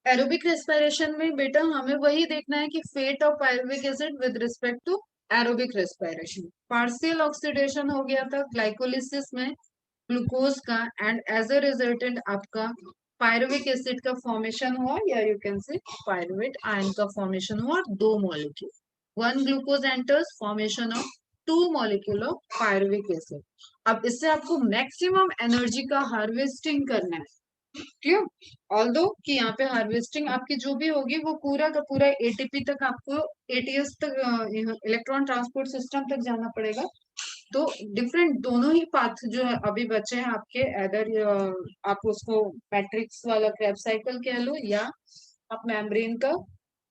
Aerobic respiration में बेटा हमें वही देखना है कि fate of pyruvic acid with respect to aerobic respiration. Partial oxidation हो गया था ग्लाइकोलिसिस में ग्लूकोज का, एंड एज अ रिजल्टेंट आपका पायरुविक एसिड का फॉर्मेशन हुआ, या you can say pyruvate ion का फॉर्मेशन हुआ, दो molecule, one glucose enters, formation of two molecule of pyruvic acid. अब इससे आपको मैक्सिमम एनर्जी का हार्वेस्टिंग करना है, क्यों? ऑल्दो कि यहाँ पे हार्वेस्टिंग आपकी जो भी होगी वो पूरा का पूरा एटीपी तक, आपको एटीएस तक, इलेक्ट्रॉन ट्रांसपोर्ट सिस्टम तक जाना पड़ेगा। तो डिफरेंट दोनों ही पाथ जो है अभी बचे हैं आपके, अदर आप उसको मैट्रिक्स वाला क्रेब साइकिल कह लो, या आप मेम्ब्रेन का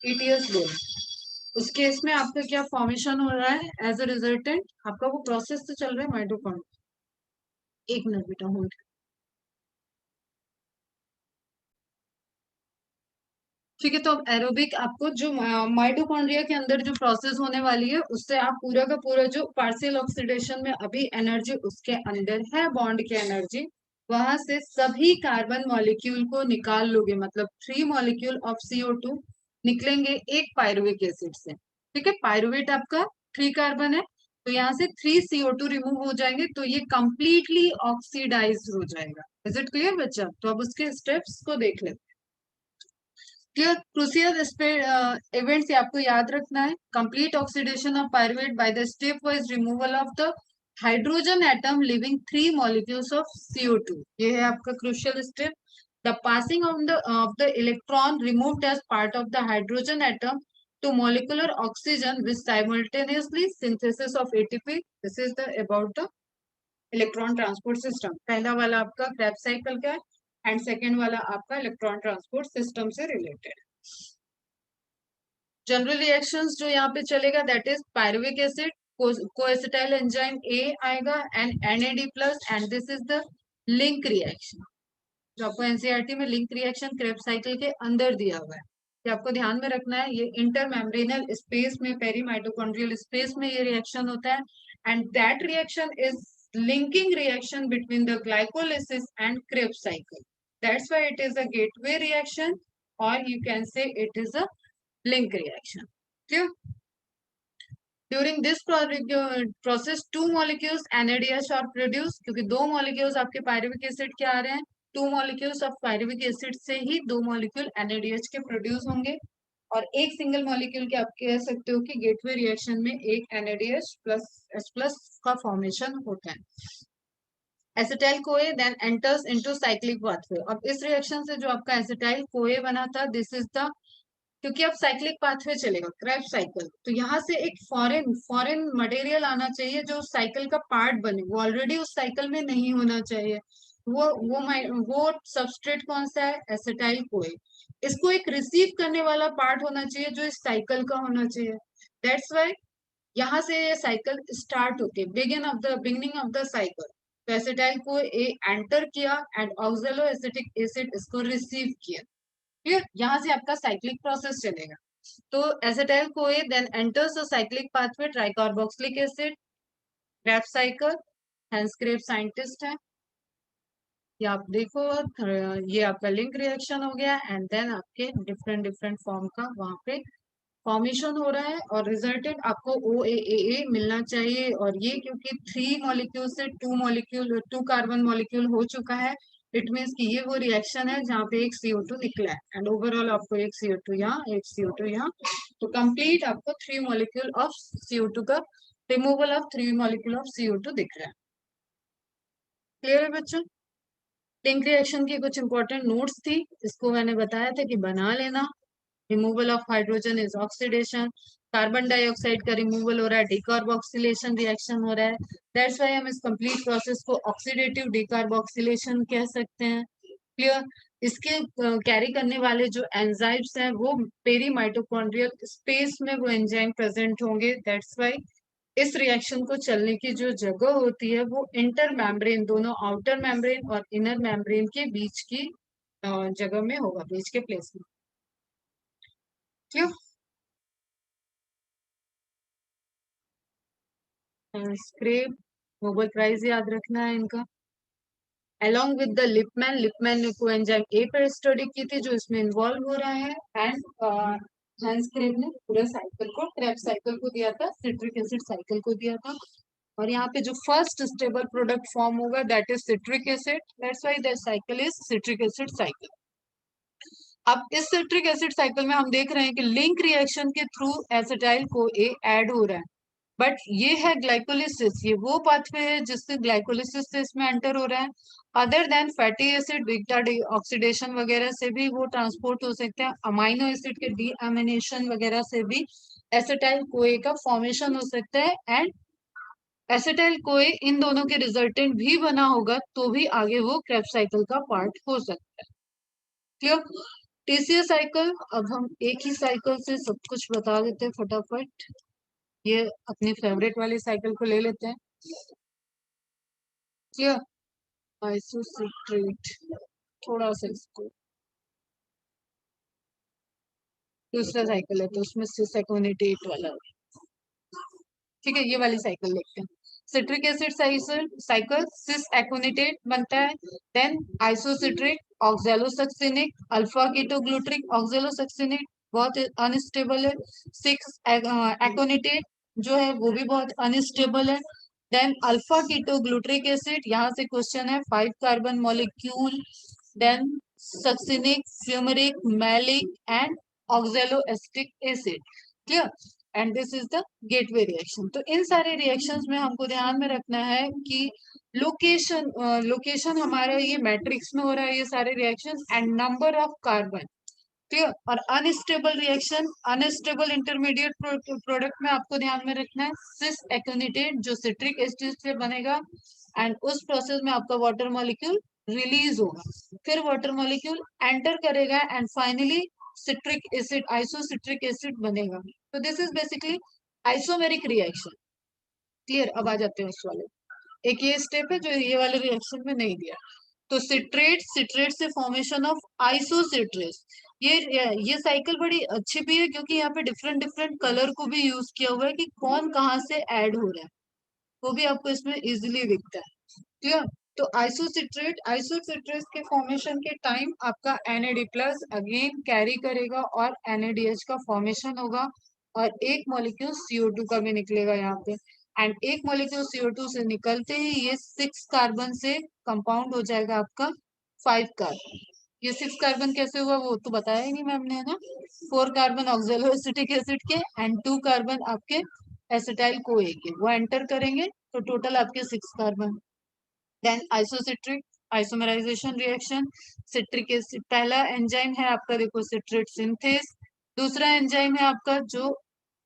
ईटीएस बोलो। उस केस में आपका क्या फॉर्मेशन हो रहा है एज अ रिजल्टेंट, आपका वो प्रोसेस तो चल रहा है माइटोकॉन्ड्रिया। एक मिनट बेटा होल्ड। ठीक है, तो अब एरोबिक आपको जो माइटोकॉन्ड्रिया के अंदर जो प्रोसेस होने वाली है, उससे आप पूरा का पूरा जो पार्शियल ऑक्सीडेशन में अभी एनर्जी उसके अंदर है, बॉन्ड की एनर्जी, वहां से सभी कार्बन मॉलिक्यूल को निकाल लोगे, मतलब 3 मॉलिक्यूल ऑफ CO2 निकलेंगे एक पायरुविक एसिड से। ठीक है, पायरुवेट आपका 3 कार्बन है, तो यहाँ से 3 CO2 रिमूव हो जाएंगे, तो ये कंप्लीटली ऑक्सीडाइज हो जाएगा। इज इट क्लियर बच्चा? तो अब उसके स्टेप्स को देख लेते हैं। क्रुशियल इवेंट्स आपको याद रखना है। Complete oxidation of pyruvate by the step wise removal of the hydrogen atom living 3 molecules of CO2, ये है आपका crucial step. The passing of the electron removed as part of the hydrogen atom to molecular oxygen with simultaneously synthesis of ATP. This is the about the electron transport system. पहला वाला आपका Krebs cycle का है, and second वाला आपका electron transport system से related. General reactions जो यहाँ पे चलेगा, that is pyruvic acid, coacetyl enzyme A आएगा and NAD+, and this is the link reaction, जो आपको एनसीईआरटी में लिंक रिएक्शन क्रेब्स साइकिल के अंदर दिया हुआ है। ये आपको ध्यान में रखना है, ये इंटरमेम्ब्रेनल स्पेस में, पेरी माइटोकॉन्ड्रियल स्पेस में ये रिएक्शन होता है, and that reaction is linking reaction between the glycolysis and Krebs cycle. That's why it is a gateway reaction, or you can say it is a link reaction. Clear? During this process, 2 molecules NADH are produced, क्योंकि 2 molecules आपके pyruvic acid के आ रहे हैं, 2 molecules of pyruvic acid से ही 2 molecule NADH के produce होंगे, और एक सिंगल मॉलिक्यूल के आप कह सकते हो कि गेटवे रिएक्शन में एक NADH प्लस H+ का फॉर्मेशन होता है। Acetyl CoA then enters into cyclic pathway. अब इस रिएक्शन से जो आपका एसिटाइल कोए बना था, दिस इज द, क्योंकि अब साइक्लिक पाथवे चलेगा क्रेब्स साइकिल, तो यहाँ से एक फॉरेन फॉरेन मटेरियल आना चाहिए जो साइकिल का पार्ट बने, वो ऑलरेडी उस साइकिल में नहीं होना चाहिए। वो सबस्ट्रेट कौन सा है? एसिटाइल कोए। इसको एक रिसीव करने वाला पार्ट होना चाहिए जो इस साइकिल का होना चाहिए। दैट्स वाई यहाँ से ये साइकिल स्टार्ट होती है, बिगिनिंग ऑफ द साइकिल। तो एसिटाइल को एंटर किया एंड ऑक्सैलो एसिटिक एसिड इसको रिसीव किया। फिर यहाँ से आपका साइक्लिक प्रोसेस चलेगा। तो एसिटाइल को then enters the cyclic pathway tricarboxylic acid, Krebs cycle, hence Krebs scientist है। ये आप देखो, ये आपका लिंक रिएक्शन हो गया, एंड देन आपके डिफरेंट डिफरेंट फॉर्म का वहां पे फॉर्मेशन हो रहा है, और रिजल्टेंट आपको OAA मिलना चाहिए। और ये क्योंकि 3 मॉलिक्यूल से 2 मॉलिक्यूल 2 कार्बन मॉलिक्यूल हो चुका है, इट मीन्स कि ये वो रिएक्शन है जहाँ पे एक CO2 निकला है, एंड ओवरऑल आपको एक CO2 यहाँ, एक CO2 यहाँ, तो कंप्लीट आपको 3 मॉलिक्यूल ऑफ CO2 का removal of 3 molecule of CO2 दिख रहा है। क्लियर है बच्चों? लिंक रिएक्शन की कुछ इंपॉर्टेंट नोट्स थी, इसको मैंने बताया था कि बना लेना। Removal of hydrogen is oxidation, carbon dioxide का रिमूवल हो रहा है, डिकार्बोक्सिलेशन रिएक्शन हो रहा है। दैट्स व्हाई हम इस कंप्लीट प्रोसेस को ऑक्सीडेटिव डिकार्बोक्सिलेशन कह सकते हैं। क्लियर? इसके कैरी करने वाले जो एंजाइम्स हैं वो पेरी माइटोकॉन्ड्रियल स्पेस में वो एंजाइम प्रेजेंट होंगे। दैट्स व्हाई इस रिएक्शन को चलने की जो जगह होती है वो इंटर मेम्ब्रेन, दोनों आउटर मेम्ब्रेन और इनर मेम्ब्रेन के बीच की जगह में होगा, बीच के प्लेस में। क्यों? स्क्रेप, नोबेल प्राइज याद रखना है इनका। along with the लिपमैन ने कोएंजाइम ए पर स्टडी की थी जो इसमें इन्वॉल्व हो रहा है, एंड हैंस क्रेब ने पूरे साइकिल को, क्रेब साइकिल को दिया था, सिट्रिक एसिड साइकिल को दिया था। और यहाँ पे जो फर्स्ट स्टेबल प्रोडक्ट फॉर्म होगा that is citric acid, that's why that cycle is citric acid cycle. अब इस सिट्रिक एसिड साइकिल में हम देख रहे हैं कि लिंक रिएक्शन के थ्रू एसिटाइल को ए ऐड हो रहा है, बट ये है ग्लाइकोलिसिस, ये वो पाथवे है जिससे ग्लाइकोलिसिस से इसमें एंटर हो रहा है। Other than fatty acid beta oxidation वगैरह से भी वो ट्रांसपोर्ट हो सकते हैं, अमाइनो एसिड के डीअमीनेशन वगैरह से भी एसिटाइल कोए का फॉर्मेशन हो सकता है, एंड एसिटाइल कोए इन दोनों के रिजल्टेंट भी बना होगा तो भी आगे वो क्रेब्स साइकिल का पार्ट हो सकता है। क्लियर? टीसीएस साइकिल, अब हम एक ही साइकिल से सब कुछ बता देते हैं फटाफट। ये अपनी फेवरेट वाली साइकिल को ले लेते हैं। क्लियर? आइसोसिट्रेट, थोड़ा सा इसको, दूसरा साइकिल है तो उसमें सिस एकोनिटेट वाला, ठीक है, ये वाली साइकिल देखते हैं। सिट्रिक एसिड साइकिल सिस एकोनिटेट बनता है, देन आइसोसिट्रेट ऑक्सैलोसक्सिनिक अल्फा कीटोग्लूट्रिक ऑक्सैलोसक्सिनिक बहुत अनस्टेबल है, सिक्स एकोनिटेट जो है वो भी बहुत अनस्टेबल है, देन अल्फा कीटोग्लूट्रिक एसिड, यहाँ से क्वेश्चन है 5 carbon molecule, then succinic, fumaric, malic and oxaloacetic acid. Clear? And this is the gateway reaction. तो इन सारे रिएक्शंस में हमको ध्यान में रखना है कि लोकेशन हमारा ये मैट्रिक्स में हो रहा है ये सारे reaction, and number of carbon. Clear? और unstable reaction, unstable intermediate product में आपको ध्यान में रखना है सिस एकोनिटेट जो सिट्रिक एसिड से बनेगा, एंड उस प्रोसेस में आपका वाटर मॉलिक्यूल रिलीज होगा, फिर वाटर मॉलिक्यूल एंटर करेगा, and finally citric acid, isocitric acid बनेगा। तो this is basically isomeric reaction. Clear? अब आ जाते हैं उस वाले, एक ये स्टेप है जो ये वाले रिएक्शन में नहीं दिया। तो सिट्रेट से फॉर्मेशन ऑफ आइसोसिट्रेट, ये साइकिल बड़ी अच्छी भी है क्योंकि यहाँ पे डिफरेंट डिफरेंट कलर को भी यूज किया हुआ है कि कौन कहाँ से ऐड हो रहा है, वो भी आपको इसमें इजिली दिखता है। क्लियर? तो आइसोसिट्रेट के फॉर्मेशन के टाइम आपका NAD प्लस अगेन कैरी करेगा और NADH का फॉर्मेशन होगा, और एक मॉलिक्यूल CO2 का भी निकलेगा यहाँ पे, एंड एक मॉलिक्यूल CO2 से निकलते ही ये 6 कार्बन से कंपाउंड हो जाएगा आपका 5 कार्बन। ये 6 कार्बन कैसे हुआ वो तो बताया ही नहीं मैम ने, है ना। 4 कार्बन ऑक्सैलोएसिटिक एसिड के एंड 2 कार्बन आपके एसिटाइल कोए के, वो एंटर करेंगे तो टोटल आपके 6 carbon. Then isocitric isomerization reaction, citric acid पहला एंजाइम है आपका, देखो सिट्रेट सिंथेस, दूसरा एंजाइम है आपका जो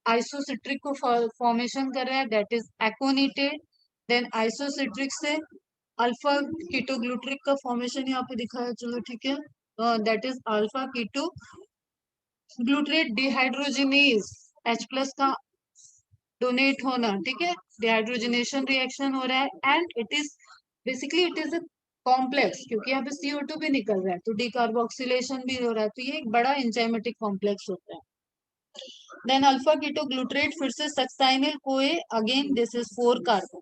आइसोसिट्रिक को फॉर्मेशन कर रहा है that is aconitate, then isocitric से अल्फा कीटोग्लूट्रिक का फॉर्मेशन यहाँ पे दिखाया, चलो ठीक है, that is alpha keto glutarate dehydrogenase, H plus का डोनेट होना, ठीक है, डिहाइड्रोजनेशन रिएक्शन हो रहा है, and it is basically it is a complex क्योंकि यहाँ पे CO2 भी निकल रहा है तो डिकार्बोक्सिलेशन भी हो रहा है, तो ये एक बड़ा एंजाइमेटिक कॉम्प्लेक्स होता है। देन अल्फा कीटोग्लूट्रेट फिर से सक्साइनिल कोए, अगेन दिस इज 4 कार्बन,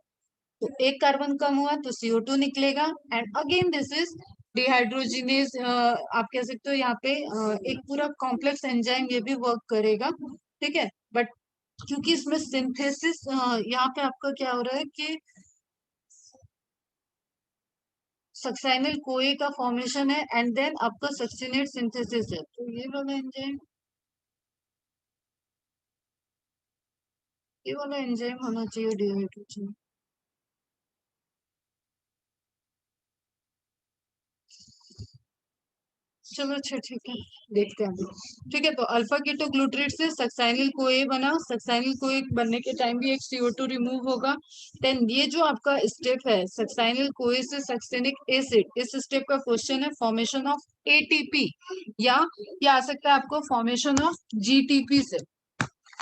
तो एक कार्बन कम हुआ तो CO2 निकलेगा, and again this is dehydrogenase, आप कह सकते हो यहाँ पे एक पूरा कॉम्प्लेक्स एंजाइम ये भी वर्क करेगा, ठीक है, बट क्योंकि इसमें सिंथेसिस यहाँ पे आपका क्या हो रहा है कि सक्साइनिल कोए का फॉर्मेशन है एंड देन आपका सक्सिनेट सिंथेसिस है, तो ये वाला एंजाइम, ये वाला एंजाइम होना चाहिए डिहाइड्रोजन। चलो अच्छा ठीक है, देखते हैं अभी। ठीक है, तो अल्फा कीटोग्लूट्रेट से सक्साइनिल कोए बना, सक्साइनिल कोए बनने के टाइम भी एक CO2 रिमूव होगा, देन ये जो आपका स्टेप है सक्साइनिल कोए से सक्सेनिक एसिड, इस स्टेप का क्वेश्चन है फॉर्मेशन ऑफ ATP, या ये आ सकता है आपको फॉर्मेशन ऑफ GTP से।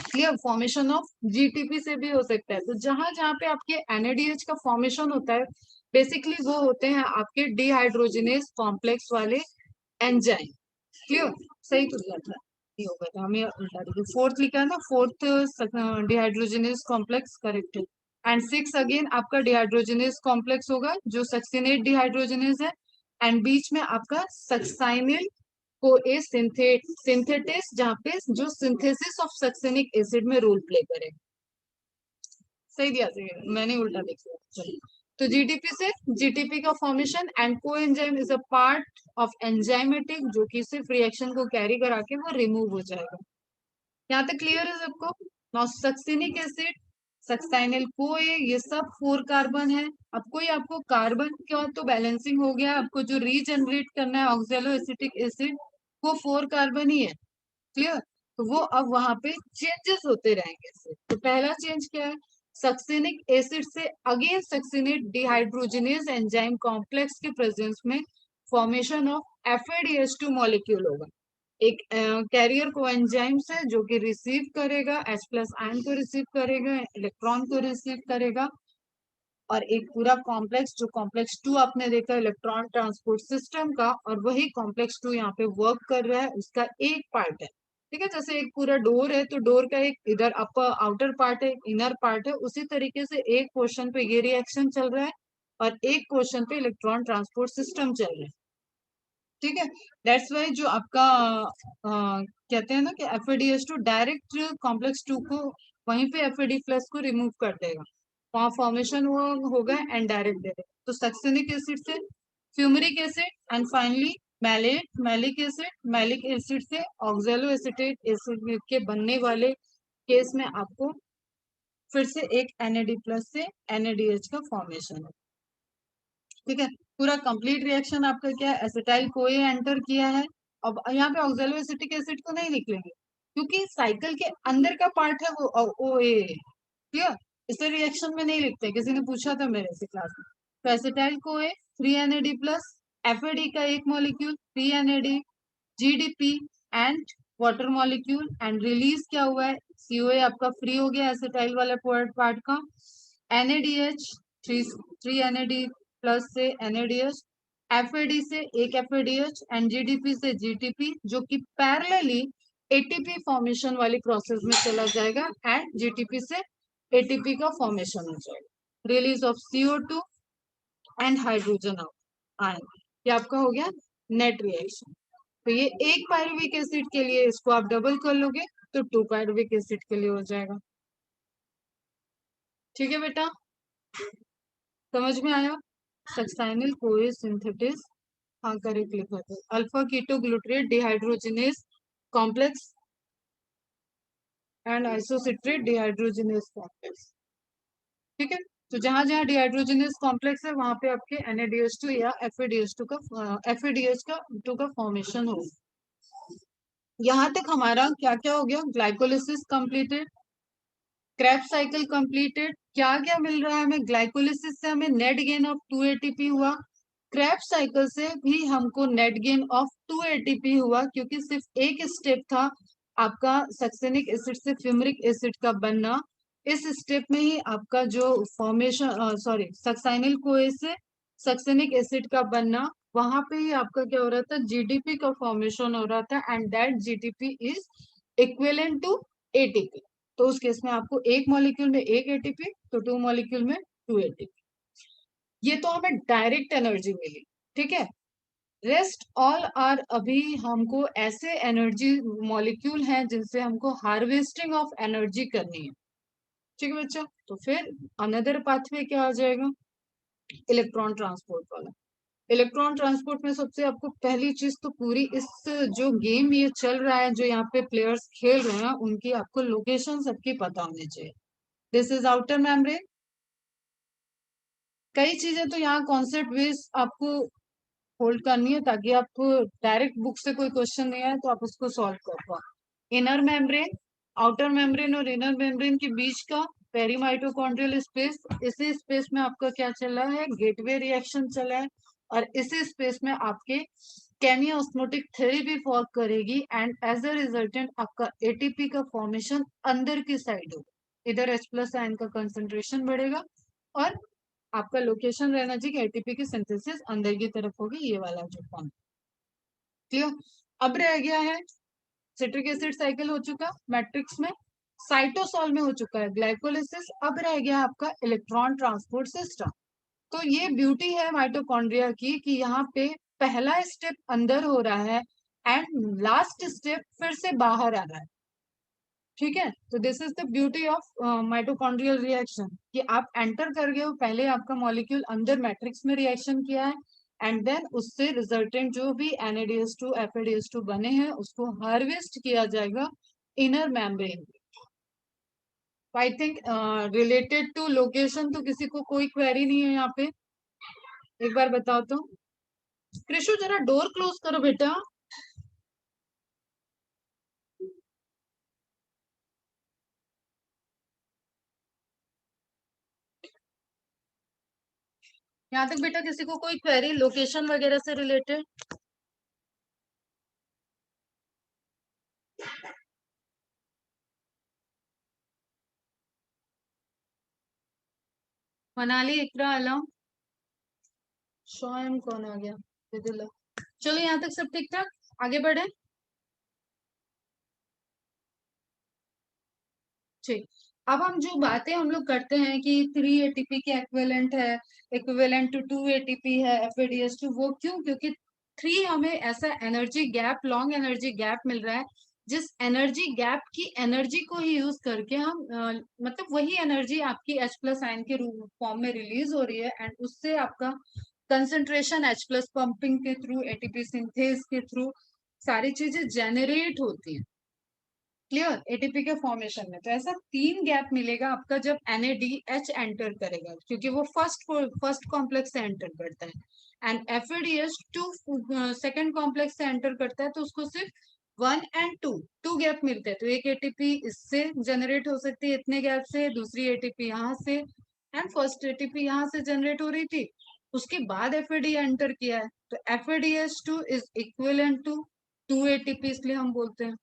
क्लियर? फॉर्मेशन ऑफ GTP से भी हो सकता है, तो जहां जहां पे आपके NADH का फॉर्मेशन होता है बेसिकली वो होते हैं आपके डिहाइड्रोजिनेज कॉम्प्लेक्स वाले एंजाइम। क्लियर? सही तो दिया था, ये हो गया था, हमें उल्टा देखिए, फोर्थ लिखा है ना, फोर्थ डिहाइड्रोजनेज कॉम्प्लेक्स करेक्ट है, एंड 6 अगेन आपका डिहाइड्रोजनेस कॉम्प्लेक्स होगा जो सक्सिनेट डिहाइड्रोजनेस है, एंड बीच में आपका सक्साइनिल को ए सिंथेटिस जहाँ पे जो सिंथेसिस ऑफ सक्सेनिक एसिड में रोल प्ले करेगा। सही दिया, सही मैंने उल्टा देख लिया। चलिए, तो जीटीपी से जीटीपी का फॉर्मेशन एंड को enzyme is a part of enzymatic जो कि सिर्फ रिएक्शन को कैरी करा के वो रिमूव हो जाएगा। यहाँ तक क्लियर है सबको? नाउ सक्सिनिक एसिड, सक्साइनिल कोए, ये सब 4 कार्बन है। अब कोई आपको कार्बन का तो बैलेंसिंग हो गया, आपको जो रीजनरेट करना है ऑक्जेलो एसिटिक एसिड वो 4 कार्बन ही है। क्लियर? तो वो अब वहां पे चेंजेस होते रहेंगे इससे। तो पहला चेंज क्या है? सक्सिनिक एसिड से again succinate dehydrogenase enzyme complex के प्रेजेंस में फॉर्मेशन ऑफ FADH2 मॉलिक्यूल होगा। एक कैरियर को एंजाइम से जो कि रिसीव करेगा H+ आयन को रिसीव करेगा, इलेक्ट्रॉन को रिसीव करेगा, और एक पूरा कॉम्प्लेक्स जो कॉम्प्लेक्स 2 आपने देखा इलेक्ट्रॉन ट्रांसपोर्ट सिस्टम का, और वही कॉम्प्लेक्स 2 यहाँ पे वर्क कर रहा है, उसका एक पार्ट है। ठीक है, जैसे एक पूरा डोर है तो डोर का एक इधर अपर आउटर पार्ट है, इनर पार्ट है, उसी तरीके से एक पोर्शन पे ये रिएक्शन चल रहा है और एक पोर्शन पे इलेक्ट्रॉन ट्रांसपोर्ट सिस्टम चल रहा है। ठीक है, दैट्स वाई जो आपका कहते हैं ना कि FADH2 डायरेक्ट कॉम्प्लेक्स 2 को वहीं पे FAD+ को रिमूव कर देगा, वहां फॉर्मेशन होगा एंड डायरेक्ट दे देगा। तो सक्सिनिक एसिड से fumaric acid and finally malic acid से ऑक्जेलो एसिटेट एसिड के बनने वाले केस में आपको फिर से एक NAD+ से NADH का फॉर्मेशन है। ठीक है, पूरा कंप्लीट रिएक्शन आपका क्या है, एसिटाइल कोए एंटर किया है। अब यहाँ पे ऑक्जेलो एसिटिक एसिड को नहीं लिख लेंगे क्योंकि साइकिल के अंदर का पार्ट है वो OA। क्लियर? इसे रिएक्शन में नहीं लिखते, किसी ने पूछा था मेरे से क्लास में। तो एसिटाइल कोए 3 NAD+, FAD का एक molecule 3 NAD, GDP and water molecule, and release क्या हुआ है, COA आपका फ्री हो गया एसिटाइल वाला पार्ट का, NADH 3 NAD+ से NADH, FAD से एक FADH एंड GDP से GTP जो कि पैरेलली ATP फॉर्मेशन वाली प्रोसेस में चला जाएगा एंड GTP से ATP का फॉर्मेशन हो जाएगा, release of CO2 and hydrogen ion. ये आपका हो गया नेट रिएक्शन। तो ये एक पायरुविक एसिड के लिए इसको आप डबल कर लोगे तो 2 पायरुविक एसिड के लिए हो जाएगा। ठीक है बेटा, समझ में आया? सक्साइनिल कोए सिंथेटिस, हाँ करेक्ट लिखा था, alpha keto glutarate dehydrogenase complex and isocitrate dehydrogenase complex. ठीक है, तो जहां जहां डिहाइड्रोजिनेस कॉम्प्लेक्स है वहां पे आपके NADH2 या FADH2 का फॉर्मेशन होगा। यहाँ तक हमारा क्या क्या हो गया, glycolysis completed, Krebs cycle completed. क्या क्या मिल रहा है हमें, ग्लाइकोलिसिस से हमें नेट गेन ऑफ 2 ATP हुआ, क्रैब साइकिल से भी हमको नेट गेन ऑफ 2 ATP हुआ क्योंकि सिर्फ एक स्टेप था आपका सक्सेनिक एसिड से फ्यूमरिक एसिड का बनना। इस स्टेप में ही आपका जो फॉर्मेशन सक्साइनिल कोए से सक्सेनिक एसिड का बनना, वहां पे ही आपका क्या हो रहा था, GDP का फॉर्मेशन हो रहा था and that GDP is equivalent to ATP। तो उस केस में आपको एक मॉलिक्यूल में एक ATP तो 2 मॉलिक्यूल में 2 ATP। ये तो हमें डायरेक्ट एनर्जी मिली। ठीक है, रेस्ट ऑल आर अभी हमको ऐसे एनर्जी मॉलिक्यूल हैं जिनसे हमको हार्वेस्टिंग ऑफ एनर्जी करनी है। ठीक है बच्चा, तो फिर अनदर पाथवे क्या आ जाएगा, इलेक्ट्रॉन ट्रांसपोर्ट वाला। इलेक्ट्रॉन ट्रांसपोर्ट में सबसे आपको पहली चीज तो पूरी इस जो गेम ये चल रहा है जो यहाँ पे प्लेयर्स खेल रहे हैं उनकी आपको लोकेशन सबकी पता होनी चाहिए। This is outer membrane. कई चीजें तो यहाँ कॉन्सेप्ट बेस आपको होल्ड करनी है ताकि आप डायरेक्ट बुक से कोई क्वेश्चन नहीं आए तो आप उसको सॉल्व कर पाओ। इनर मेम्ब्रेन, आउटर मेम्ब्रेन और इनर मेम्ब्रेन के बीच का पेरीमाइटोकॉन्ड्रियल स्पेस, इसी स्पेस में आपका क्या चल रहा है, गेटवे रिएक्शन चला है, और इसी स्पेस में आपके केमियोस्मोटिक थेरेपी वर्क करेगी एंड एज अ रिजल्टेंट आपका ATP का फॉर्मेशन अंदर की साइड होगा, इधर H+ आयन का कंसेंट्रेशन बढ़ेगा और आपका लोकेशन रहना चाहिए कि ATP की सिंथेसिस अंदर की तरफ होगी, ये वाला जो फॉर्म। क्लियर? अब रह गया है सिट्रिक एसिड साइकिल हो चुका मैट्रिक्स में, साइटोसॉल में हो चुका है ग्लाइकोलिसिस, अब रह गया आपका इलेक्ट्रॉन ट्रांसपोर्ट सिस्टम। तो ये ब्यूटी है माइटोकॉन्ड्रिया की कि यहाँ पे पहला स्टेप अंदर हो रहा है एंड लास्ट स्टेप फिर से बाहर आ रहा है। ठीक है, तो this is the beauty of mitochondrial reaction कि आप एंटर कर गए हो, पहले आपका मॉलिक्यूल अंदर मैट्रिक्स में रिएक्शन किया है एंड देन उससे रिजल्टेंट जो भी NADH2 FADH2 बने हैं उसको हार्वेस्ट किया जाएगा inner membrane. I think related to location तो किसी को कोई क्वेरी नहीं है यहाँ पे, एक बार बताओ तो। कृषु जरा डोर क्लोज करो बेटा। यहाँ तक बेटा किसी को कोई क्वेरी लोकेशन वगैरह से रिलेटेड? मनाली, इकरा, आलम, शोएम कौन आ गया, विदिला। चलो यहाँ तक सब ठीक ठाक, आगे बढ़े। ठीक, अब हम जो बातें हम लोग करते हैं कि 3 ATP के इक्विवेलेंट है, इक्विवेलेंट टू 2 ATP है FADH2, वो क्यों? क्योंकि 3 हमें ऐसा energy gap, long energy gap मिल रहा है जिस एनर्जी गैप की एनर्जी को ही यूज करके हम मतलब वही एनर्जी आपकी H+ आयन के रूप फॉर्म में रिलीज हो रही है एंड उससे आपका कंसंट्रेशन H+ पंपिंग के थ्रू, ATP सिंथेज के थ्रू सारी चीजें जेनरेट होती हैं। क्लियर? एटीपी के फॉर्मेशन में तो ऐसा 3 गैप मिलेगा आपका जब NADH एंटर करेगा, क्योंकि वो फर्स्ट कॉम्प्लेक्स से एंटर करता है एंड FADH2 सेकंड कॉम्प्लेक्स से एंटर करता है, तो उसको सिर्फ 1 और 2 गैप मिलते हैं। तो एक ATP इससे जनरेट हो सकती है इतने गैप से, दूसरी ATP यहाँ से एंड फर्स्ट ATP यहाँ से जनरेट हो रही थी, उसके बाद FAD एंटर किया है, तो FADH2 is equivalent to 2 ATP, इसलिए हम बोलते हैं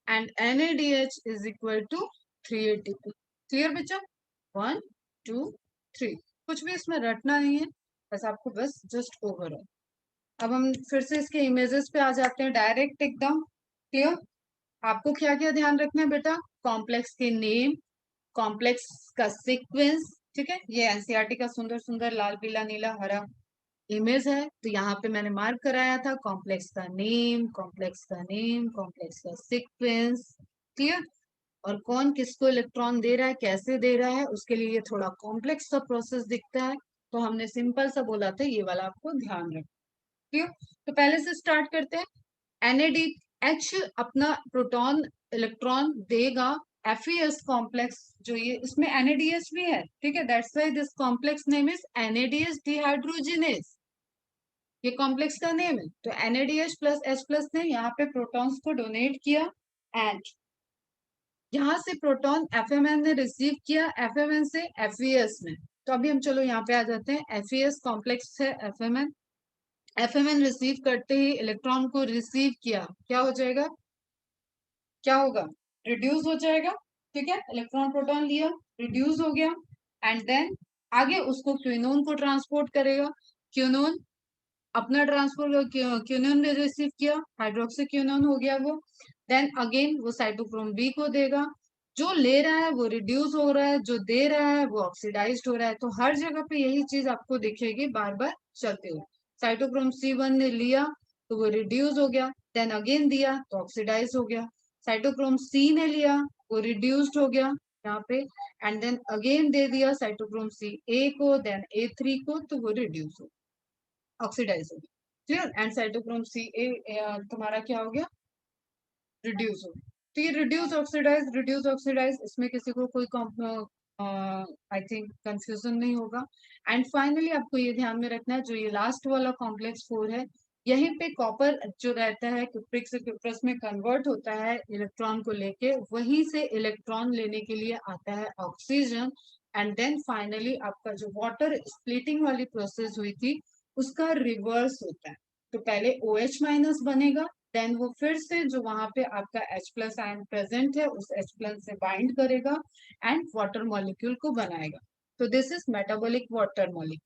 and NADH is equal to 3 ATP। Clear बच्चा? 1 2 3, कुछ भी इसमें रटना नहीं है, बस आपको बस जस्ट ओवर। अब हम फिर से इसके इमेजेस पे आ जाते हैं डायरेक्ट एकदम। क्लियर? आपको क्या क्या ध्यान रखना है बेटा? कॉम्प्लेक्स के नेम, कॉम्प्लेक्स का सीक्वेंस, ठीक है, ये एनसीईआरटी का सुंदर सुंदर लाल पीला नीला हरा इमेज है, तो यहाँ पे मैंने मार्क कराया था कॉम्प्लेक्स का नेम, कॉम्प्लेक्स का नेम, कॉम्प्लेक्स का सीक्वेंस। क्लियर? और कौन किसको इलेक्ट्रॉन दे रहा है, कैसे दे रहा है, उसके लिए ये थोड़ा कॉम्प्लेक्स सा प्रोसेस दिखता है, तो हमने सिंपल सा बोला था ये वाला आपको ध्यान रखना। क्लियर? तो पहले से स्टार्ट करते हैं। NADH अपना प्रोटॉन इलेक्ट्रॉन देगा FeS कॉम्प्लेक्स, जो ये इसमें NADH भी है, ठीक है, that's why this complex name is NADH dehydrogenase, ये कॉम्प्लेक्स का नेम है। तो NADH प्लस H+ ने यहाँ पे प्रोटॉन्स को डोनेट किया एंड यहाँ से प्रोटॉन FMN ने रिसीव किया, FMN से FeS में। तो अभी हम चलो यहाँ पे आ जाते हैं, FeS कॉम्प्लेक्स है FMN, FMN रिसीव करते ही इलेक्ट्रॉन को रिसीव किया, क्या हो जाएगा, क्या होगा, रिड्यूस हो जाएगा। ठीक है, इलेक्ट्रॉन प्रोटॉन लिया, रिड्यूस हो गया एंड देन आगे उसको क्विनोन को ट्रांसपोर्ट करेगा, क्विनोन अपना ट्रांसपोर्ट, क्विनोन ने रिसीव किया, हाइड्रोक्सी क्विनोन हो गया वो, देन अगेन वो साइटोक्रोम बी को देगा, जो ले रहा है वो रिड्यूस हो रहा है, जो दे रहा है वो ऑक्सीडाइज्ड हो रहा है, तो हर जगह पे यही चीज आपको दिखेगी बार बार चलते हुए। साइटोक्रोम C1 ने लिया तो वो रिड्यूस हो गया, देन अगेन दिया तो ऑक्सीडाइज हो गया, साइटोक्रोम C ने लिया वो रिड्यूस्ड हो गया यहाँ पे एंड देन अगेन दे दिया साइटोक्रोम CA को, देन A3 को, तो वो रिड्यूस हो ऑक्सीडाइज हो गया। क्लियर? एंड साइटोक्रोम CA तुम्हारा क्या हो गया, रिड्यूस हो। तो ये रिड्यूस ऑक्सीडाइज इसमें किसी को कोई आई थिंक कंफ्यूजन नहीं होगा। एंड फाइनली आपको ये ध्यान में रखना है, जो ये लास्ट वाला कॉम्प्लेक्स 4 है, यहीं पे कॉपर जो रहता है क्यूप्रिक से क्यूप्रस में कन्वर्ट होता है इलेक्ट्रॉन को लेके, वहीं से इलेक्ट्रॉन लेने के लिए आता है ऑक्सीजन एंड देन फाइनली आपका जो वाटर स्प्लिटिंग वाली प्रोसेस हुई थी उसका रिवर्स होता है। तो पहले OH- बनेगा, देन वो फिर से जो वहां पे आपका H+ आयन प्रेजेंट है उस H+ से बाइंड करेगा एंड वाटर मॉलिक्यूल को बनाएगा। तो this is metabolic water molecule,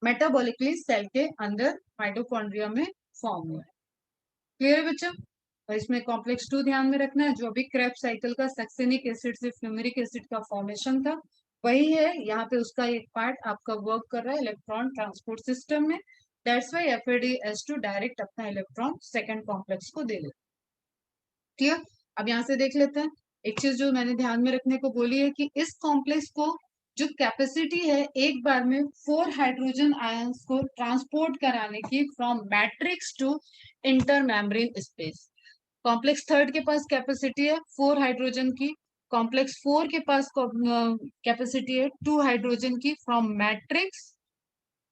metabolically cell के अंदर माइटोकॉन्ड्रिया में फॉर्म हुआ है। क्लियर है बच्चा? और इसमें कॉम्प्लेक्स 2 ध्यान में रखना है, जो अभी क्रेब्स साइकिल का सक्सेनिक एसिड से फ्लूमेरिक एसिड का फॉर्मेशन था वही है। यहाँ पे उसका एक पार्ट आपका वर्क कर रहा है इलेक्ट्रॉन ट्रांसपोर्ट सिस्टम में। दैट्स वाई FADH2 डायरेक्ट अपना इलेक्ट्रॉन सेकेंड कॉम्प्लेक्स को दे देता है। क्लियर? अब यहाँ से देख लेते हैं। एक चीज जो मैंने ध्यान में रखने को बोली है कि इस कॉम्प्लेक्स को जो कैपेसिटी है एक बार में 4 हाइड्रोजन आयंस को ट्रांसपोर्ट कराने की from matrix to inter membrane space. Complex third के पास कैपेसिटी है 4 हाइड्रोजन की, कॉम्प्लेक्स 4 के पास कैपेसिटी है 2 हाइड्रोजन की from matrix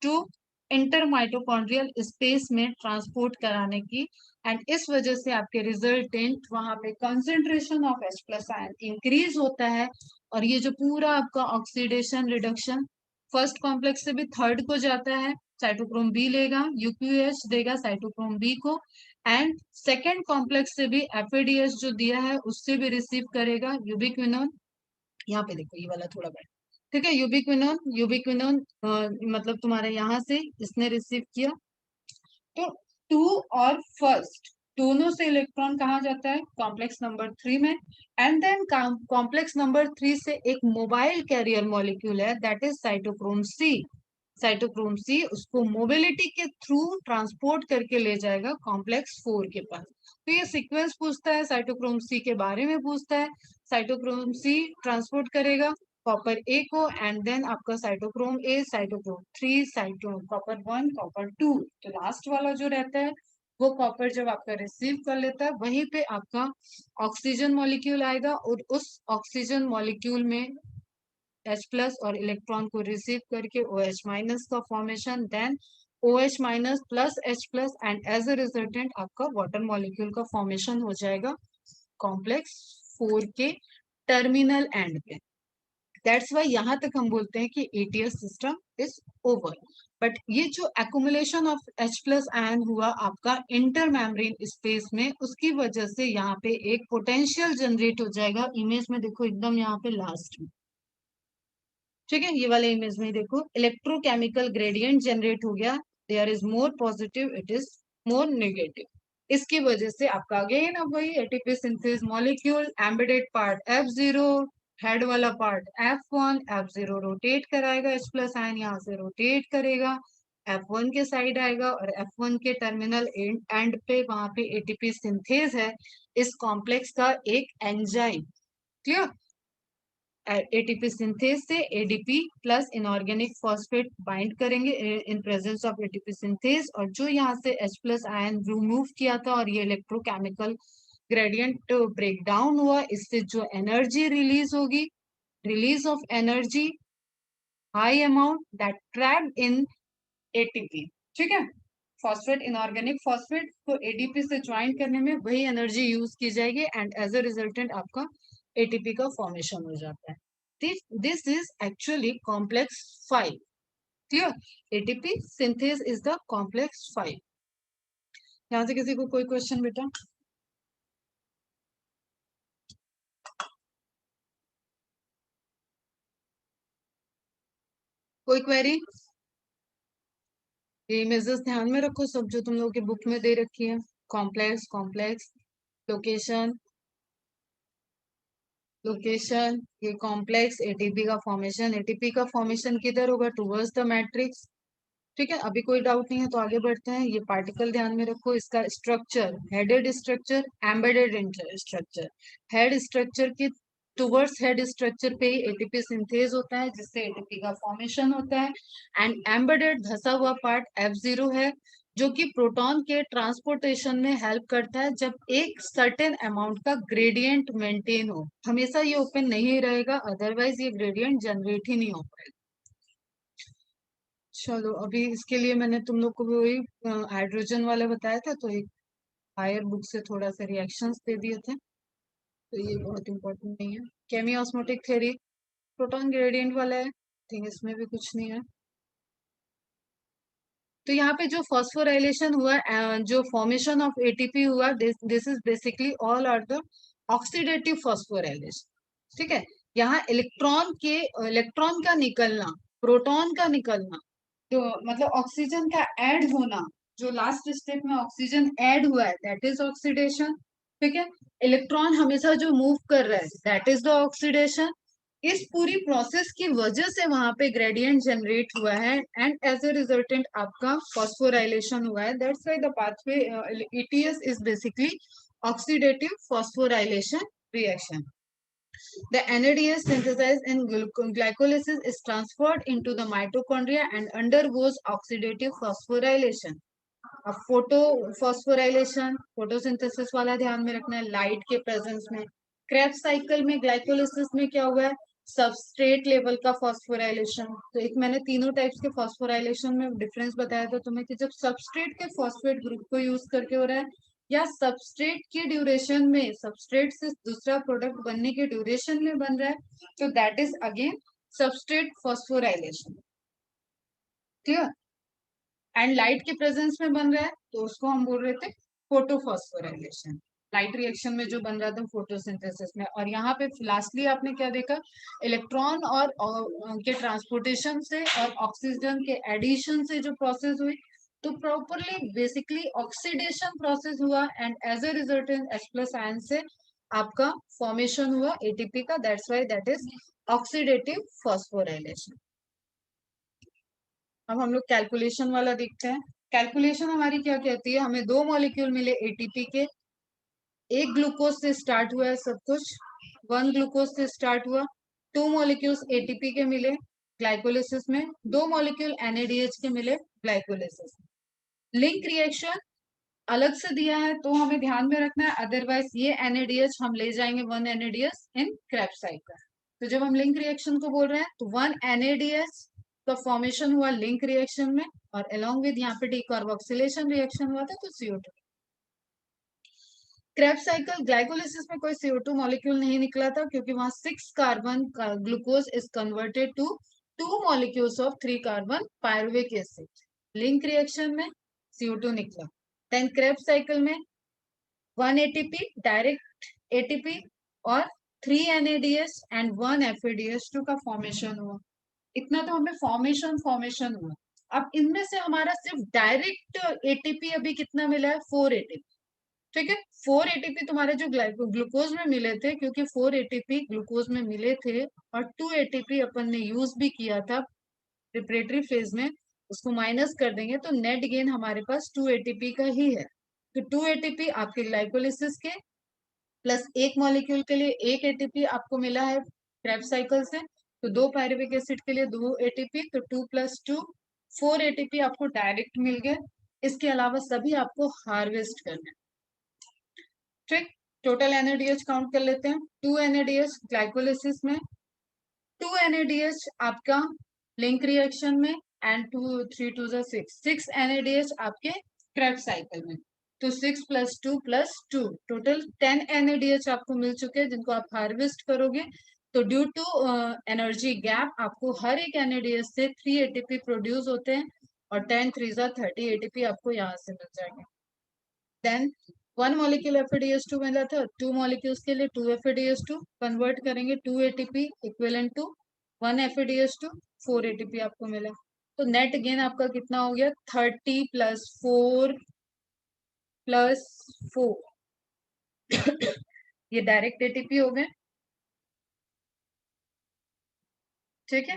to inter mitochondrial space में ट्रांसपोर्ट कराने की। एंड इस वजह से आपके रिजल्टेंट वहां पे concentration of H plus ion increase होता है। और ये जो पूरा आपका ऑक्सीडेशन रिडक्शन फर्स्ट कॉम्प्लेक्स से भी थर्ड को जाता है, साइटोक्रोम बी लेगा, UQH देगा साइटोक्रोम बी को, एंड सेकेंड कॉम्प्लेक्स से भी FADH जो दिया है उससे भी रिसीव करेगा यूबिक्विनोन। यहाँ पे देखो ये वाला थोड़ा बड़ा, ठीक है, यूबिक्विनोन। यूबिक्विनोन मतलब तुम्हारे यहाँ से इसने रिसीव किया तो 2 और फर्स्ट दोनों से इलेक्ट्रॉन कहाँ जाता है कॉम्प्लेक्स नंबर 3 में। एंड देन कॉम्प्लेक्स नंबर 3 से एक मोबाइल कैरियर मॉलिक्यूल है that is cytochrome C. Cytochrome C उसको मोबिलिटी के थ्रू ट्रांसपोर्ट करके ले जाएगा कॉम्प्लेक्स 4 के पास। तो ये सीक्वेंस पूछता है, साइटोक्रोम सी के बारे में पूछता है। साइटोक्रोम सी ट्रांसपोर्ट करेगा कॉपर ए को, एंड देन आपका cytochrome A, cytochrome 3, copper 1, copper 2। तो लास्ट वाला जो रहता है वो कॉपर जब आपका रिसीव कर लेता है वहीं पे आपका ऑक्सीजन मॉलिक्यूल आएगा और उस ऑक्सीजन मॉलिक्यूल में H प्लस और इलेक्ट्रॉन को रिसीव करके OH माइनस का formation, then OH minus plus H plus, and as a resultant आपका वाटर मॉलिक्यूल का फॉर्मेशन हो जाएगा कॉम्प्लेक्स 4 के टर्मिनल एंड पे। दैट्स वाई यहाँ तक हम बोलते हैं कि ATS system is over. But ये जो accumulation of H plus ion हुआ आपका इंटर मेम्ब्रेन स्पेस में, उसकी वजह से यहाँ पे एक पोटेंशियल जनरेट हो जाएगा। इमेज में देखो एकदम यहाँ पे लास्ट में, ठीक है, ये वाले इमेज में देखो इलेक्ट्रोकेमिकल ग्रेडियंट जनरेट हो गया। There is more positive, it is more negative. इसकी वजह से आपका अगेन अब वही ATP synthase molecule, embedded part F0, head वाला पार्ट F1, F0 रोटेट कराएगा, H प्लस आयन यहाँ से रोटेट करेगा, F1 के साइड आएगा और F1 के टर्मिनल एंड पे वहां पे ATP सिंथेस है इस कॉम्प्लेक्स का एक एंजाइम। क्लियर? ATP सिंथेस से ADP plus inorganic phosphate bind करेंगे in presence of ATP synthase, और जो यहाँ से H प्लस आयन रिमूव किया था और ये इलेक्ट्रोकेमिकल ग्रेडियंट ब्रेक डाउन हुआ, इससे जो एनर्जी रिलीज होगी, release of energy high amount that trapped in ATP। ठीक है, फॉस्फेट इनऑर्गेनिक फॉस्फेट को ADP से ज्वाइन करने में वही एनर्जी यूज की जाएगी एंड एज अ रिजल्टेंट आपका ATP का फॉर्मेशन हो जाता है। This is actually complex 5। Clear? ATP synthase is the complex 5। यहाँ से किसी को कोई क्वेश्चन बेटा? कोई क्वेरी? ये इमेजेस ध्यान में रखो सब जो तुम लोगों की बुक में दे रखी है। कॉम्प्लेक्स, कॉम्प्लेक्स, लोकेशन, लोकेशन, ये कॉम्प्लेक्स, ATP का फॉर्मेशन। ATP का फॉर्मेशन किधर होगा? Towards the matrix. ठीक है, अभी कोई डाउट नहीं है तो आगे बढ़ते हैं। ये पार्टिकल ध्यान में रखो, इसका structure headed structure, embedded structure. Head structure की टुवर्ड्स हेड स्ट्रक्चर पे ही ATP सिंथेज होता है जिससे ATP का फॉर्मेशन होता है। एंड एम्बेडेड धसा हुआ पार्ट F0 है जो कि प्रोटॉन के ट्रांसपोर्टेशन में हेल्प करता है जब एक सर्टेन अमाउंट का ग्रेडियंट मेंटेन हो। हमेशा ये ओपन नहीं रहेगा, अदरवाइज ये ग्रेडियंट जनरेट ही नहीं हो पाएगा। चलो अभी इसके लिए मैंने तुम लोग को भी वही हाइड्रोजन वाला बताया था, तो एक हायर बुक से थोड़ा सा रिएक्शंस दे दिए थे, तो ये बहुत इंपॉर्टेंट नहीं है। केमी ऑस्मोटिक थ्योरी प्रोटॉन ग्रेडियंट वाला है, थिंक इसमें भी कुछ नहीं है। तो यहाँ पे जो फॉस्फोराइलेशन हुआ, जो फॉर्मेशन ऑफ ATP हुआ, this is basically all are the oxidative phosphorylation. ठीक है, यहाँ इलेक्ट्रॉन का निकलना, प्रोटॉन का निकलना, तो मतलब ऑक्सीजन का ऐड होना, जो लास्ट स्टेप में ऑक्सीजन ऐड हुआ है दैट इज ऑक्सीडेशन। ठीक है। इलेक्ट्रॉन हमेशा जो मूव कर रहा है दैट इज द ऑक्सीडेशन। इस पूरी प्रोसेस की वजह से वहां पे ग्रेडियंट जनरेट हुआ है एंड एज ए रिजल्टेंट आपका फॉस्फोराइलेशन हुआ है। That's why the pathway ETS is basically oxidative phosphorylation reaction. The NADH synthesized in glycolysis is transferred into the mitochondria and undergoes oxidative phosphorylation. अब photo phosphorylation photosynthesis वाला ध्यान में रखना है light के प्रेजेंस में। क्रेब्स साइकिल में glycolysis में क्या हुआ है, सबस्ट्रेट लेवल का फॉस्फोराइलेशन। तो एक मैंने तीनों टाइप्स के फॉस्फोराइलेशन में डिफरेंस बताया था तुम्हें कि जब सबस्ट्रेट के फॉस्फेट ग्रुप को यूज करके हो रहा है या सबस्ट्रेट की ड्यूरेशन में सबस्ट्रेट से दूसरा प्रोडक्ट बनने के ड्यूरेशन में बन रहा है तो that is again substrate phosphorylation. Clear. And light के प्रेजेंस में बन रहा है तो उसको हम बोल रहे थे फोटोफॉस्फोराइलेशन। लाइट रिएक्शन में जो बन रहा था फोटोसिंथेसिस में। और यहाँ पे लास्टली आपने क्या देखा, इलेक्ट्रॉन और के ट्रांसपोर्टेशन से और ऑक्सीजन के एडिशन से जो प्रोसेस हुई तो प्रॉपरली बेसिकली ऑक्सीडेशन प्रोसेस हुआ and as a resultant H plus ion से आपका फॉर्मेशन हुआ एटीपी का। That's why that is oxidative phosphorylation. अब हम लोग कैलकुलेशन वाला देखते हैं। कैलकुलेशन हमारी क्या कहती है, हमें दो मॉलिक्यूल मिले एटीपी के, एक ग्लूकोज से स्टार्ट हुआ है सब कुछ, वन ग्लूकोज से स्टार्ट हुआ। टू मॉलिक्यूल्स एटीपी के मिले ग्लाइकोलिसिस में, दो मॉलिक्यूल एनएडीएच के मिले ग्लाइकोलिसिस में। लिंक रिएक्शन अलग से दिया है तो हमें ध्यान में रखना है, अदरवाइज ये एनएडीएच हम ले जाएंगे वन एनएडीएच इन क्रेब्स साइकिल। तो जब हम लिंक रिएक्शन को बोल रहे हैं तो वन एनएडीएच का फॉर्मेशन हुआ लिंक रिएक्शन में और अलोंग विद यहाँ पे डीकार्बोक्सिलेशन रिएक्शन हुआ था तो CO2। क्रेब्स साइकिल ग्लाइकोलिसिस में कोई CO2 मॉलिक्यूल नहीं निकला था क्योंकि वहां 6 carbon glucose is converted to 2 molecules of 3 carbon pyruvic acid. Link reaction में CO2 निकला। देन क्रेब्स साइकिल में 1 ATP डायरेक्ट ATP और 3 NADH एंड 1 FADH2 का फॉर्मेशन हुआ। इतना तो हमें फॉर्मेशन फॉर्मेशन हुआ। अब इनमें से हमारा सिर्फ डायरेक्ट एटीपी अभी कितना मिला है, 4 एटीपी। ठीक है, 4 एटीपी तुम्हारे जो ग्लूकोज में मिले थे, क्योंकि 4 एटीपी ग्लूकोज में मिले थे और 2 एटीपी अपन ने यूज भी किया था प्रिपरेटरी फेज में, उसको माइनस कर देंगे तो नेट गेन हमारे पास 2 एटीपी का ही है। तो 2 एटीपी आपके ग्लाइकोलिसिस के प्लस एक मॉलिक्यूल के लिए एक एटीपी आपको मिला है क्रेब्स साइकिल से, तो दो पायरुविक एसिड के लिए 2 एटीपी, तो 2 + 2 4 एटीपी आपको डायरेक्ट मिल गए। इसके अलावा सभी आपको हार्वेस्ट करना है। ठीक, टोटल एनएडीएच काउंट कर लेते हैं। 2 एनएडीएच ग्लाइकोलिसिस में, 2 NADH आपका लिंक रिएक्शन में एंड 2 3 2 6 6 NADH आपके क्रेब्स साइकिल में। तो 6 + 2 + 2 टोटल 10 NADH आपको मिल चुके हैं जिनको आप हार्वेस्ट करोगे। तो ड्यू टू एनर्जी गैप आपको हर एक NADH से 3 ATP प्रोड्यूस होते हैं और 10 3 30 ATP आपको यहाँ से मिल जाएंगे। देन 1 मॉलिक्यूल FADH2 मिला था, 2 मॉलिक्यूल्स के लिए 2 FADH2 कन्वर्ट करेंगे 2 ATP equivalent to 1 FADH2 4 ATP आपको मिला। तो नेट गेन आपका कितना हो गया, 30 + 4 + 4 ये डायरेक्ट एटीपी हो गए। ठीक है,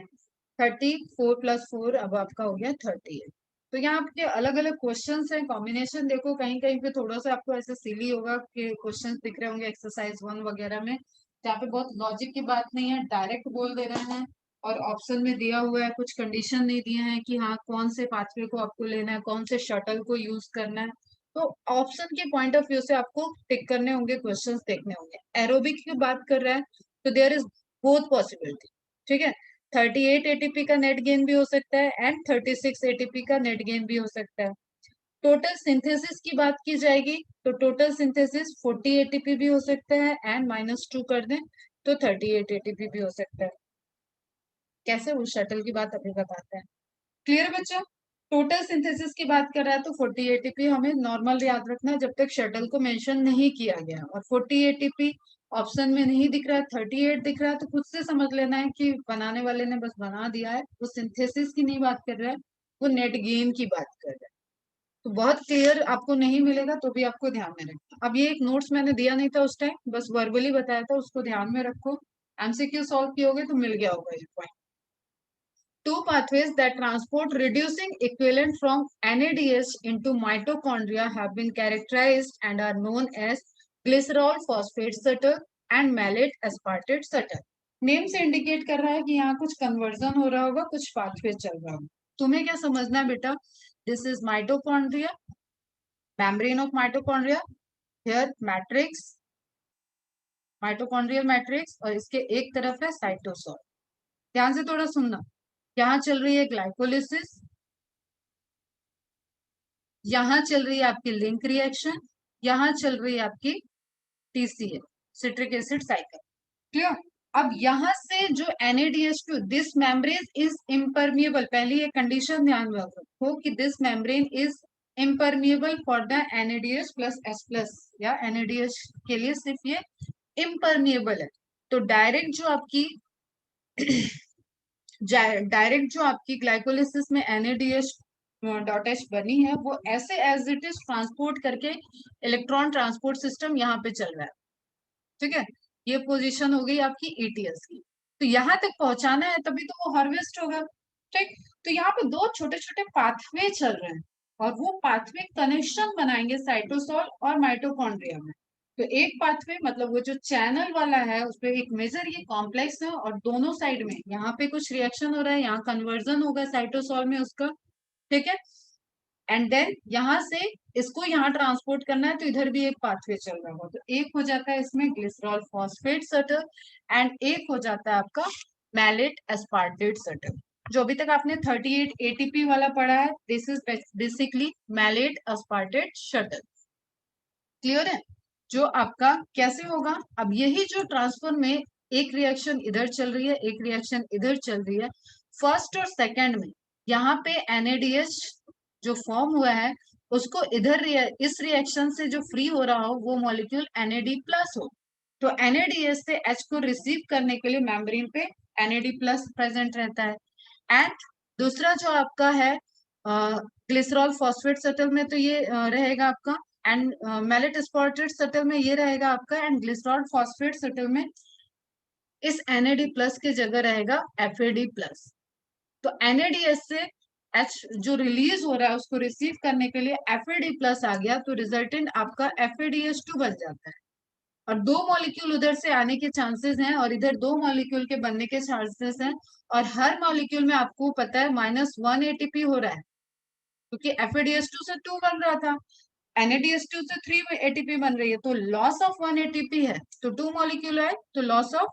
34 + 4 अब आपका हो गया 38। तो यहाँ आपके अलग अलग क्वेश्चन हैं, कॉम्बिनेशन देखो कहीं कहीं पे थोड़ा सा आपको ऐसे सिली होगा कि क्वेश्चन दिख रहे होंगे एक्सरसाइज 1 वगैरह में, जहाँ पे बहुत लॉजिक की बात नहीं है, डायरेक्ट बोल दे रहे हैं और ऑप्शन में दिया हुआ है, कुछ कंडीशन नहीं दिए हैं कि हाँ कौन से पाथवे को आपको लेना है, कौन से शटल को यूज करना है। तो ऑप्शन के पॉइंट ऑफ व्यू से आपको टिक करने होंगे, क्वेश्चंस देखने होंगे। एरोबिक की बात कर रहा है तो देयर इज बोथ पॉसिबिलिटी। ठीक है, 38 एटीपी का नेट गेन भी हो सकता है एंड 36 एटीपी का नेट गेन भी हो सकता है। टोटल सिंथेसिस की बात की जाएगी तो टोटल सिंथेसिस 40 एटीपी भी हो सकता है एंड -2 कर दें तो 38 एटीपी भी हो सकता है। कैसे, उस शटल की बात अभी बताते हैं। क्लियर बच्चों, टोटल सिंथेसिस की बात कर रहा है तो 40 एटीपी हमें नॉर्मल याद रखना है जब तक शटल को मेंशन नहीं किया गया, और 40 एटीपी ऑप्शन में नहीं दिख रहा है, 38 दिख रहा है तो खुद से समझ लेना है कि बनाने वाले ने बस बना दिया है, वो सिंथेसिस की नहीं बात कर रहा है, वो नेट गेन की बात कर रहा है। तो बहुत क्लियर आपको नहीं मिलेगा तो भी आपको ध्यान में रखना। अब ये एक नोट्स मैंने दिया नहीं था उस टाइम, बस वर्बली बताया था, उसको ध्यान में रखो। एमसीक्यू सॉल्व किए तो मिल गया होगा ये point. Two pathways that transport reducing equivalent from NADH into mitochondria have been characterized and are known as glycerol phosphate shuttle and malate aspartate shuttle. Name से इंडिकेट कर रहा है कि यहाँ कुछ कन्वर्जन हो रहा होगा, कुछ पाथवे चल रहा होगा। तुम्हें क्या समझना है बेटा? This is mitochondria, membrane of mitochondria, here matrix, mitochondrial matrix, और इसके एक तरफ है साइटोसोल। ध्यान से थोड़ा सुनना। यहाँ चल रही है ग्लाइकोलिसिस, यहाँ चल रही है आपकी लिंक रिएक्शन, यहाँ चल रही है आपकी TCA, citric acid cycle. Clear? अब यहाँ से जो NADH2, this membrane is impermeable, पहली ये कंडीशन ध्यान में रखो कि this membrane is impermeable for the NADH plus S plus, या NADH के लिए सिर्फ ये इम्परमिएबल है। तो डायरेक्ट जो आपकी ग्लाइकोलिसिस में NADH डॉट H बनी है, वो ऐसे एज इट इज ट्रांसपोर्ट करके इलेक्ट्रॉन ट्रांसपोर्ट सिस्टम यहाँ पे चल रहा है। ठीक है, ये पोजीशन हो गई आपकी ETS की। तो यहाँ तक पहुंचाना है तभी तो वो हार्वेस्ट होगा। ठीक, तो यहाँ पे दो छोटे छोटे पाथवे चल रहे हैं और वो पाथवे कनेक्शन बनाएंगे साइटोसोल और माइटोकॉन्ड्रिया में। तो एक पाथवे मतलब वो जो चैनल वाला है उस पे एक मेजर ये कॉम्प्लेक्स है और दोनों साइड में यहाँ पे कुछ रिएक्शन हो रहा है, यहाँ कन्वर्जन होगा साइटोसोल में उसका। ठीक है, एंड देन यहाँ से इसको यहाँ ट्रांसपोर्ट करना है तो इधर भी एक पाथवे चल रहा होगा। तो एक हो जाता है इसमें ग्लिसरॉल फॉस्फेट शटल एंड एक हो जाता है आपका मैलेट एस्पार्टेट शटल। जो अभी तक आपने 38 ATP वाला पढ़ा है, this is basically malate aspartate shuttle. Clear है? जो आपका कैसे होगा, अब यही जो ट्रांसफर में एक रिएक्शन इधर चल रही है, एक रिएक्शन इधर चल रही है, फर्स्ट और सेकंड में यहाँ पे NADH जो फॉर्म हुआ है उसको इधर इस रिएक्शन से जो फ्री हो रहा हो वो मॉलिक्यूल NAD प्लस हो। तो NADH से H को रिसीव करने के लिए मेम्ब्रेन पे NAD प्लस प्रेजेंट रहता है। एंड दूसरा जो आपका है ग्लिसरॉल फॉस्फेट शटल में तो ये रहेगा आपका, एंड मैलेट एस्पार्टेट शटल में ये रहेगा आपका, एंड ग्लिसरॉल फॉस्फेट शटल में इस NAD प्लस की जगह रहेगा FAD प्लस। तो NADH से H जो रिलीज हो रहा है उसको रिसीव करने के लिए FAD प्लस आ गया, तो रिजल्टेंट आपका FADH2 बन जाता है। और दो मॉलिक्यूल उधर से आने के चांसेस हैं और इधर दो मॉलिक्यूल के बनने के चांसेस हैं, और हर मॉलिक्यूल में आपको पता है -1 ATP हो रहा है क्योंकि FADH2 से 2 बन रहा था, NADH2 से 3 ATP बन रही है, तो लॉस ऑफ 1 ATP है। तो 2 मॉलिक्यूल है तो लॉस ऑफ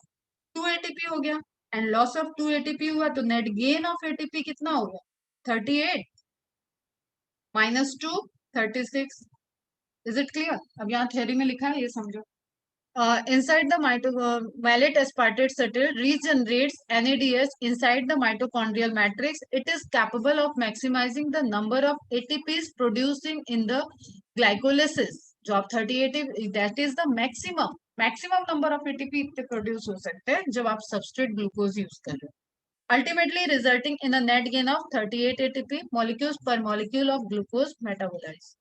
2 ATP हो गया, एंड लॉस ऑफ 2 ATP हुआ तो नेट गेन ऑफ ATP कितना होगा? 38 -2 36। Is it clear? अब यहाँ थ्योरी में लिखा है, ये समझो। Inside the malate aspartate shuttle regenerates NADH inside the mitochondrial matrix. It is capable of maximizing the number of ATPs producing in the glycolysis. जो आप 38 that is the maximum number of ATP इतने produce हो सकते हैं जब आप substrate glucose use कर रहे हो, ultimately resulting in a net gain of 38 ATP molecules per molecule of glucose metabolized.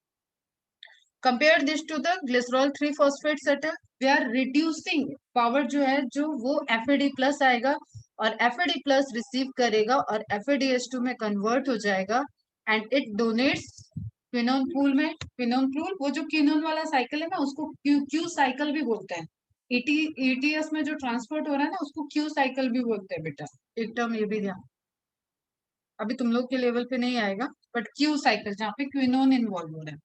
Compare this to the glycerol 3-phosphate shuttle. They are reducing power जो है जो वो FAD प्लस आएगा और FAD प्लस रिसीव करेगा और FADH2 में convert हो जाएगा and it donates quinone pool में। क्विनोन पूल वो जो क्विनोन वाला साइकिल है ना उसको क्यू साइकिल भी बोलते हैं। ETS में जो ट्रांसपोर्ट हो रहा है ना उसको क्यू साइकिल भी बोलते हैं बेटा, एक टर्म ये भी ध्यान, अभी तुम लोग के लेवल पे नहीं आएगा, बट क्यू साइकिल जहाँ पे क्विनोन इन्वॉल्व हो रहा है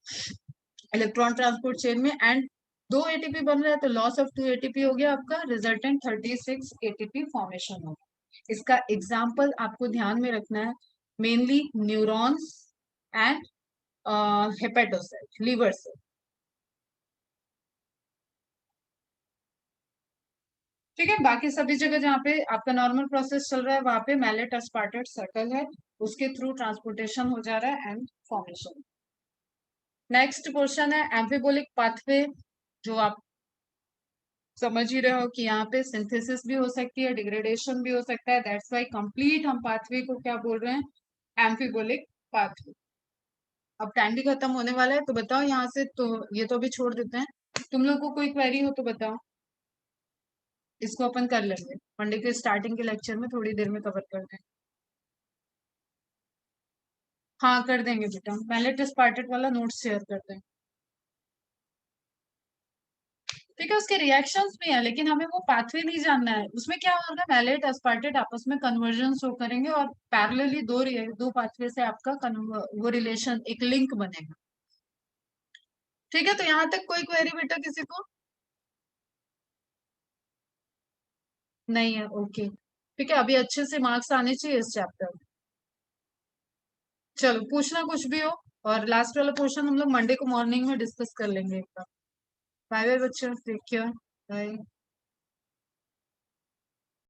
इलेक्ट्रॉन ट्रांसपोर्ट चेन में, एंड 2 ATP बन रहा है तो लॉस ऑफ 2 ATP हो गया आपका, रिजल्टेंट 36 ATP फॉर्मेशन होगा। इसका एग्जाम्पल आपको ध्यान में रखना है, mainly neurons and hepatocyte, liver cell. ठीक है, बाकी सभी जगह जहाँ पे आपका नॉर्मल प्रोसेस चल रहा है वहां पे मैलेट एस्पार्टेट सर्कल है, उसके थ्रू ट्रांसपोर्टेशन हो जा रहा है एंड फॉर्मेशन। नेक्स्ट पोर्शन है एम्फिबोलिक पाथवे, जो आप समझ ही रहे हो कि यहाँ पे सिंथेसिस भी हो सकती है, डिग्रेडेशन भी हो सकता है, दैट्स वाई कंप्लीट हम पाथवे को क्या बोल रहे हैं? एम्फिबोलिक पाथवे। अब टाइम भी खत्म होने वाला है, तो बताओ यहाँ से, तो ये तो अभी छोड़ देते हैं। तुम लोग को कोई क्वेरी हो तो बताओ, इसको अपन कर लेंगे मंडे के स्टार्टिंग के लेक्चर में, थोड़ी देर में कवर कर देंगे। हाँ कर देंगे बेटा, पहले टेस्ट पार्टेट वाला नोट्स शेयर कर देंगे। ठीक है, उसके रिएक्शंस भी है, लेकिन हमें वो पाथवे नहीं जानना है। उसमें क्या होगा, मैलेट एस्पार्टेट आपस में कन्वर्जन शो करेंगे, और पैरेलली दो पाथवे से आपका वो रिलेशन, एक लिंक बनेगा। ठीक है, तो यहाँ तक कोई क्वेरी बेटा किसी को? नहीं है, ओके। ठीक है, अभी अच्छे से मार्क्स आने चाहिए इस चैप्टर में। चलो पूछना कुछ भी हो, और लास्ट वाला पोर्शन हम लोग मंडे को मॉर्निंग में डिस्कस कर लेंगे एक बार। बाय बाय बच्चों, टेक केयर, बाय।